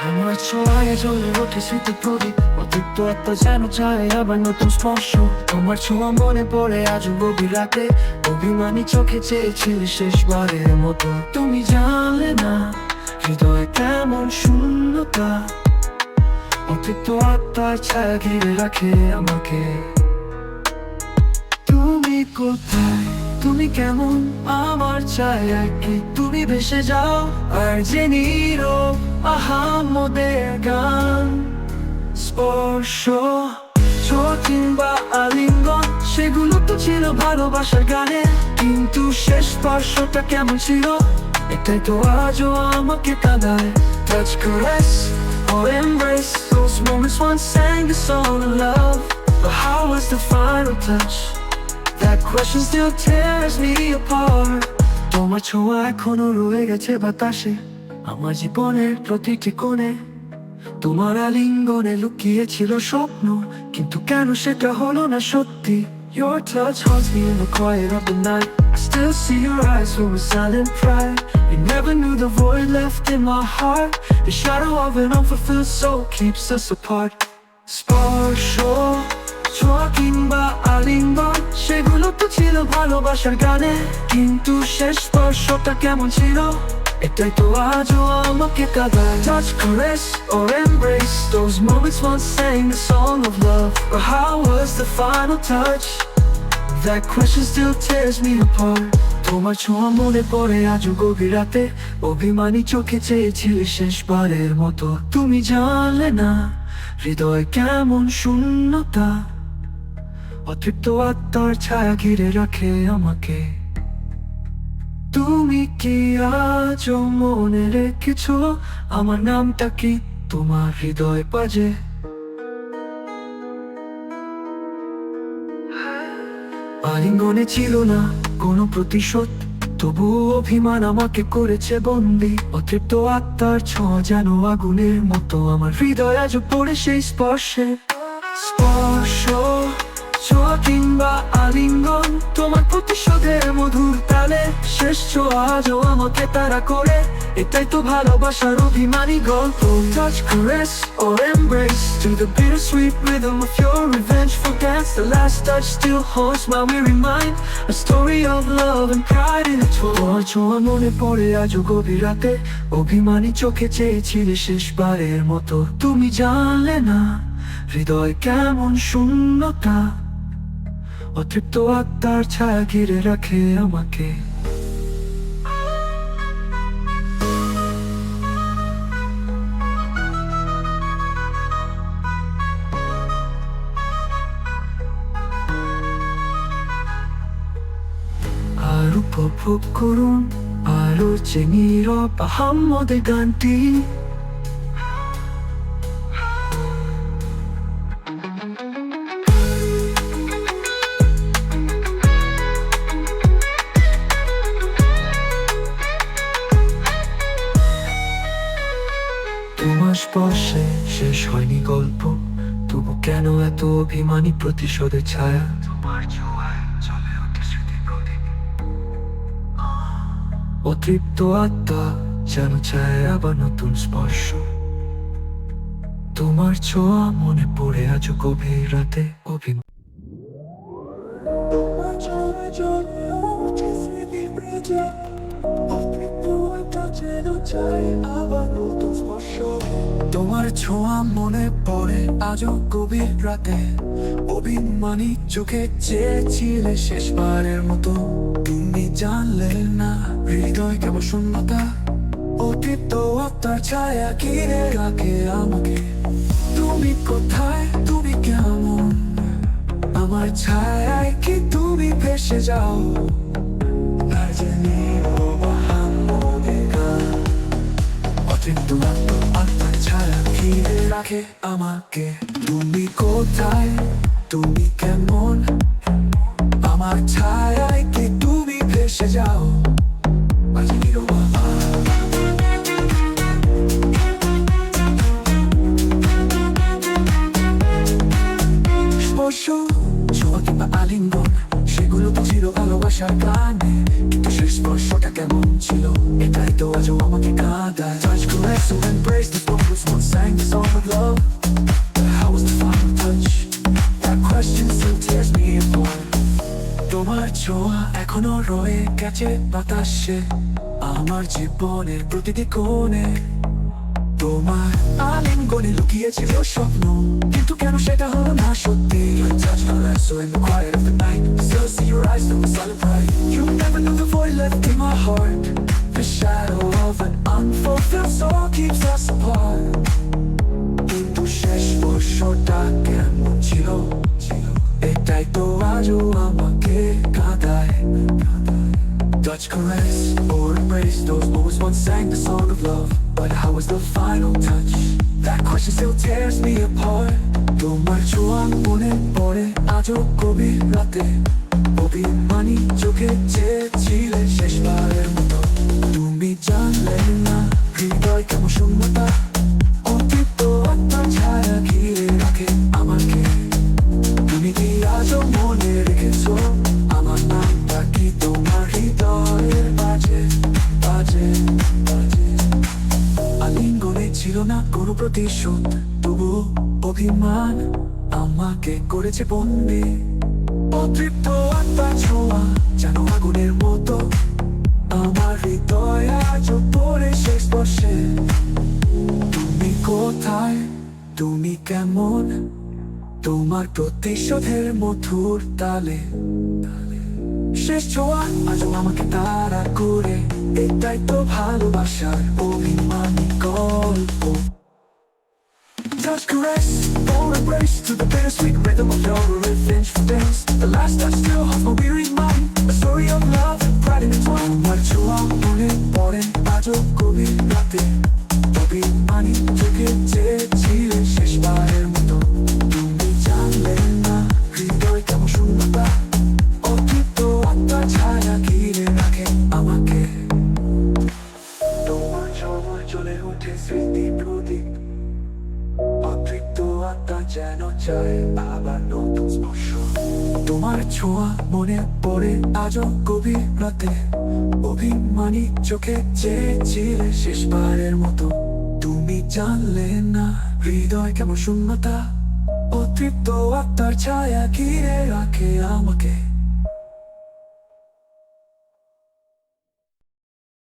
আমার ছোঁয়ায় জ্বলে ওঠে স্মৃতি প্রদীপ, অতৃপ্ত আত্মা যেন চায় আবার নতুন স্পর্শ। তোমার ছোঁয়া মনে পড়ে আজ গভীর রাতে, অভিমানী চোখে চেয়েছিলে শেষবারের মতো। তুমি জানলে না হৃদয়ে কেমন শূন্যতা, অতৃপ্ত আত্মার ছায়া ঘিরে রাখে আমাকে। তুমি কোথায়, তুমি কেমন, আমার ছায়া কি তুমি ভেসে যাও। আর যে নীরব আহাম্মদের গান, স্পর্শ, ছোঁয়া কিংবা আলিঙ্গন, সেগুলো তো ছিল ভালোবাসার গানে। কিন্তু শেষ স্পর্শটা কেমন ছিল, এটাই তো আজও আমাকে কাঁদায়। Touch, caress or embrace, those moments once sang a song of love. But how was the final touch? That question still tears me apart. তোমার ছোঁয়া এখনো রয়ে গেছে বাতাসে, আমার জীবনের প্রতিটি কোণে। তোমার আলিঙ্গনে লুকিয়েছিল স্বপ্ন, কিন্তু কেন সেটা হলো না সত্যি। Your touch haunts me in the quiet of the night. I still see your eyes full of silent pride. You never knew the void left in my heart. The shadow of an unfulfilled soul keeps us apart. স্পর্শ, ছোঁয়া কিংবা আলিঙ্গন, সেগুলো তো ছিল ভালোবাসার গানে। কিন্তু শেষ স্পর্শটা কেমন ছিল, এটাই তো আজও আমাকে কাঁদায়। Touch, caress or embrace, those moments once sang the song of love. But how was the final touch? That question still tears me apart. তোমার ছোঁয়া মনে পড়ে আজও গভীর রাতে, অভিমানী চোখে চেয়েছিলে শেষবারের মতো। তুমি জানলে না হৃদয় কেমন শূন্যতা, অতৃপ্ত আত্মার ছায়া ঘিরে রাখে আমাকে। তুমি কি আজও মনে রেখেছো আমার নামটা কি তোমার হৃদয় বাজে? আলিঙ্গনে ছিল না কোনো প্রতিশোধ, তবুও অভিমান আমাকে করেছে বন্দি। অতৃপ্ত আত্মার ছোঁয়া যেন আগুনের মতো, আমার হৃদয় আজও পড়ে সেই স্পর্শে। স্পর্শ, ছোঁয়া কিংবা আলিঙ্গন, তোমার প্রতিশোধের মধুর তালে। শেষ ছোঁয়া আজও আমাকে তাড়া করে, এটাই তো ভালোবাসার অভিমানী গল্প। Touch, caress or embrace, to the bittersweet rhythm of your revengeful dance. The last touch still haunts my weary mind, a story of love and pride in its whole. তোমার ছোঁয়া মনে পড়ে আজও গভীর রাতে, অভিমানী চোখে চেয়েছিলে শেষবারের মতো। তুমি জানলে না হৃদয় কেমন শূন্যতা, অতৃপ্ত আত্মার ছায়া ঘিরে রাখে আমাকে। আর উপভোগ করুন আরো যে নীরব আহাম্মদের গানটি। তোমার স্পর্শে শেষ হয়নি গল্প, তবু কেন এত অভিমানী প্রতিশোধের ছায়া। তোমার ছোঁয়ায় জ্বলে ওঠে স্মৃতি প্রদীপ, অতৃপ্ত আত্মা যেন চায় আবার নতুন স্পর্শ। তোমার ছোঁয়া মনে পড়ে আজ গভীর রাতে অভিমান। তোমার ছোঁয়ায় জ্বলে ওঠে স্মৃতি প্রদীপ, অতৃপ্ত আত্মা যেন চায় আবার নতুন স্পর্শ। তোমার ছোঁয়া মনে পড়ে আজও গভীর রাতে, অভিমানী চোখে চেয়েছিলে শেষবারের মতো। তুমি জানলে না হৃদয় কেবল শূন্যতা, অতৃপ্ত আত্মার ছায়া ঘিরে রাখে আমাকে। তুমি কোথায়, তুমি কেমন, আমার ছায়ায় কি তুমি ভেসে যাও। আর যে নীরব আহাম্মদের গান, অতৃপ্ত আত্মার ছায়া ঘিরে রাখে আমাকে। তুমি কোথায়, তুমি কেমন, আমার ছায়ায় কি তুমি ভেসে যাও। আজ নীরব স্পর্শ, ছোঁয়া কিংবা আলিঙ্গন, সেগুলো তো ছিল ভালোবাসার গানে। কিন্তু শেষ স্পর্শটা কেমন ছিল, এটাই তো আজও আমাকে কাঁদায়। Touch, caress or embrace, the moments once sang the song of love, but how was the final touch? That question still tears me apart. তোমার ছোঁয়া এখনো রয়ে গেছে বাতাসে, আমার জীবনের প্রতিটি কোণে। তোমার আলিঙ্গনে লুকিয়েছিল স্বপ্ন, কিন্তু কেন সেটা হলো না সত্যি? Your touch no less, so in the quiet of the night, still see your eyes through the silent pride. You never knew the void left in my heart. The shadow of an unfulfilled soul keeps us apart. কিন্তু শেষ বর্ষটা কেমন ছিল, এটাই তো আজও আমাকে কাঁদায়। Touch, caress, or embrace, those moments once sang the song of love, but how was the final touch? That question still tears me apart. তোমার ছোঁয়া মনে পড়ে আজও গভীর রাতে, অভিমানী চোখে চেয়েছিলে শেষবারের মতো। তুমি জানলে না হৃদয় কেমন শূন্যতা, অতৃপ্ত আত্মার ছায়া ঘিরে রাখে আমাকে। তুমি কি আজও মনে রেখেছো আমার নামটা কি তোমার হৃদয়ের বাজে বাজে বাজে? আলিঙ্গনে ছিল না কোনো প্রতিশোধ, তবু অভিমান আমাকে করেছে বন্দি। অতৃপ্ত আত্মার ছোঁয়া যেন আগুনের মতো, আমার হৃদয় আজও পড়ে শেষ স্পর্শে। তুমি কোথায়, তুমি কেমন, তোমার প্রতিশোধের মধুর তালে। শেষ ছোঁয়া আজও আমাকে তাড়া করে, এটাই তো ভালোবাসার অভিমানী গল্প। Touch, caress, or embrace, to the bittersweet rhythm of your revengeful dance. The last touch still haunts my weary mind, a story of love and pride intertwined. তোমার ছোঁয়া মনে পড়ে আজও গভীর রাতে, অভিমানী চোখে চেয়েছিলে শেষবারের মতো। তুমি জানলে না হৃদয় কেমন শূন্যতা, অতৃপ্ত আত্মার ছায়া ঘিরে রাখে আমাকে। তোমার ছোঁয়া জ্বলে ওঠে স্মৃতি প্রদীপ, অতৃপ্ত আত্মা যেন চায় আবার নতুন স্পর্শ। তোমার ছোঁয়া মনে পড়ে আজও গভীর রাতে, অভিমানী চোখে চেয়েছিলে শেষবারের মতো। তুমি জানলে না হৃদয় কেমন শূন্যতা, অতৃপ্ত আত্মার ছায়া ঘিরে রাখে আমাকে।